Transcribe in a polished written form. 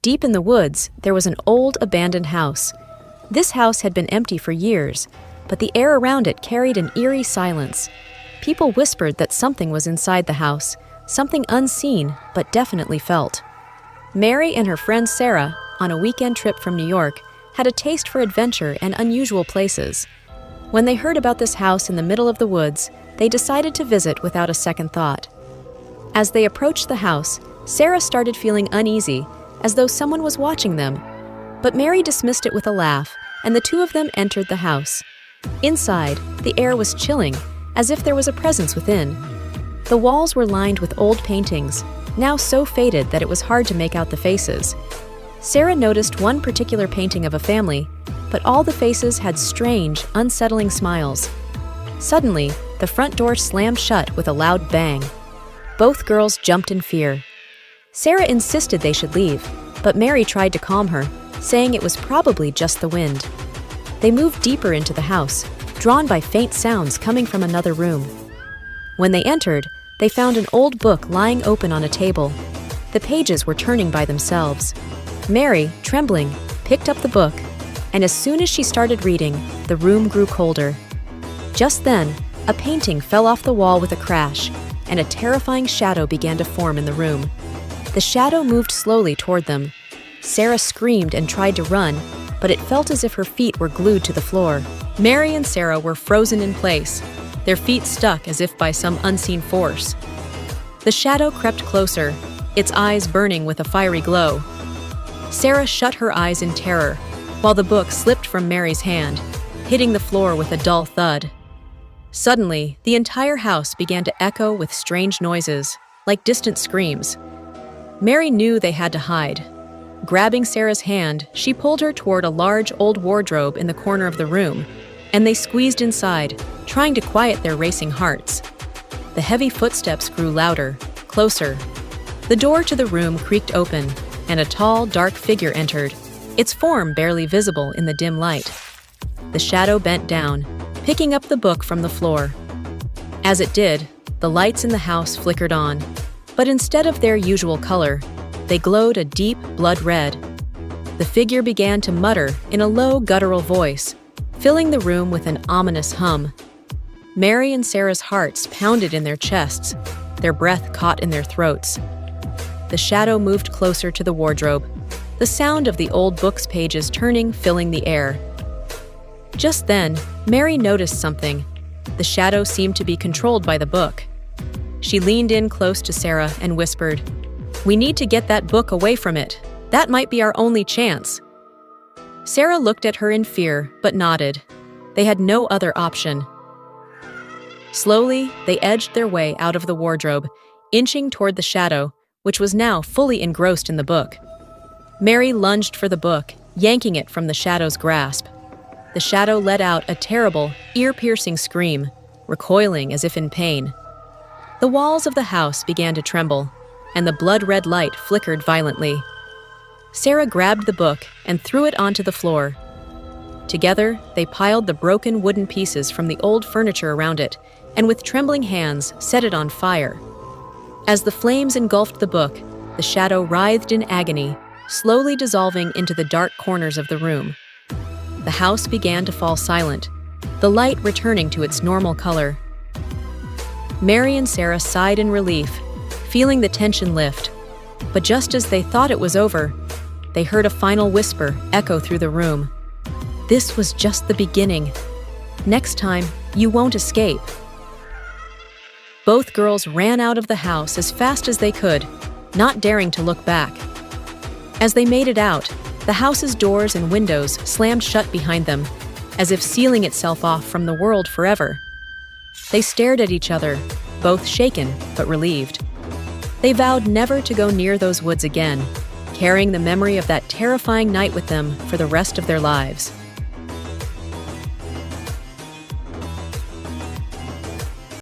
Deep in the woods, there was an old, abandoned house. This house had been empty for years, but the air around it carried an eerie silence. People whispered that something was inside the house, something unseen but definitely felt. Mary and her friend Sarah, on a weekend trip from New York, had a taste for adventure and unusual places. When they heard about this house in the middle of the woods, they decided to visit without a second thought. As they approached the house, Sarah started feeling uneasy, as though someone was watching them. But Mary dismissed it with a laugh, and the two of them entered the house. Inside, the air was chilling, as if there was a presence within. The walls were lined with old paintings, now so faded that it was hard to make out the faces. Sarah noticed one particular painting of a family, but all the faces had strange, unsettling smiles. Suddenly, the front door slammed shut with a loud bang. Both girls jumped in fear. Sarah insisted they should leave, but Mary tried to calm her, saying it was probably just the wind. They moved deeper into the house, drawn by faint sounds coming from another room. When they entered, they found an old book lying open on a table. The pages were turning by themselves. Mary, trembling, picked up the book, and as soon as she started reading, the room grew colder. Just then, a painting fell off the wall with a crash, and a terrifying shadow began to form in the room. The shadow moved slowly toward them. Sarah screamed and tried to run, but it felt as if her feet were glued to the floor. Mary and Sarah were frozen in place, their feet stuck as if by some unseen force. The shadow crept closer, its eyes burning with a fiery glow. Sarah shut her eyes in terror, while the book slipped from Mary's hand, hitting the floor with a dull thud. Suddenly, the entire house began to echo with strange noises, like distant screams. Mary knew they had to hide. Grabbing Sarah's hand, she pulled her toward a large old wardrobe in the corner of the room, and they squeezed inside, trying to quiet their racing hearts. The heavy footsteps grew louder, closer. The door to the room creaked open, and a tall, dark figure entered, its form barely visible in the dim light. The shadow bent down, picking up the book from the floor. As it did, the lights in the house flickered on, but instead of their usual color, they glowed a deep blood red. The figure began to mutter in a low, guttural voice, filling the room with an ominous hum. Mary and Sarah's hearts pounded in their chests, their breath caught in their throats. The shadow moved closer to the wardrobe, the sound of the old book's pages turning filling the air. Just then, Mary noticed something. The shadow seemed to be controlled by the book. She leaned in close to Sarah and whispered, "We need to get that book away from it. That might be our only chance." Sarah looked at her in fear, but nodded. They had no other option. Slowly, they edged their way out of the wardrobe, inching toward the shadow, which was now fully engrossed in the book. Mary lunged for the book, yanking it from the shadow's grasp. The shadow let out a terrible, ear-piercing scream, recoiling as if in pain. The walls of the house began to tremble, and the blood-red light flickered violently. Sarah grabbed the book and threw it onto the floor. Together, they piled the broken wooden pieces from the old furniture around it, and with trembling hands, set it on fire. As the flames engulfed the book, the shadow writhed in agony, slowly dissolving into the dark corners of the room. The house began to fall silent, the light returning to its normal color. Mary and Sarah sighed in relief, feeling the tension lift. But just as they thought it was over, they heard a final whisper echo through the room. "This was just the beginning. Next time, you won't escape." Both girls ran out of the house as fast as they could, not daring to look back. As they made it out, the house's doors and windows slammed shut behind them, as if sealing itself off from the world forever. They stared at each other, both shaken but relieved. They vowed never to go near those woods again, carrying the memory of that terrifying night with them for the rest of their lives.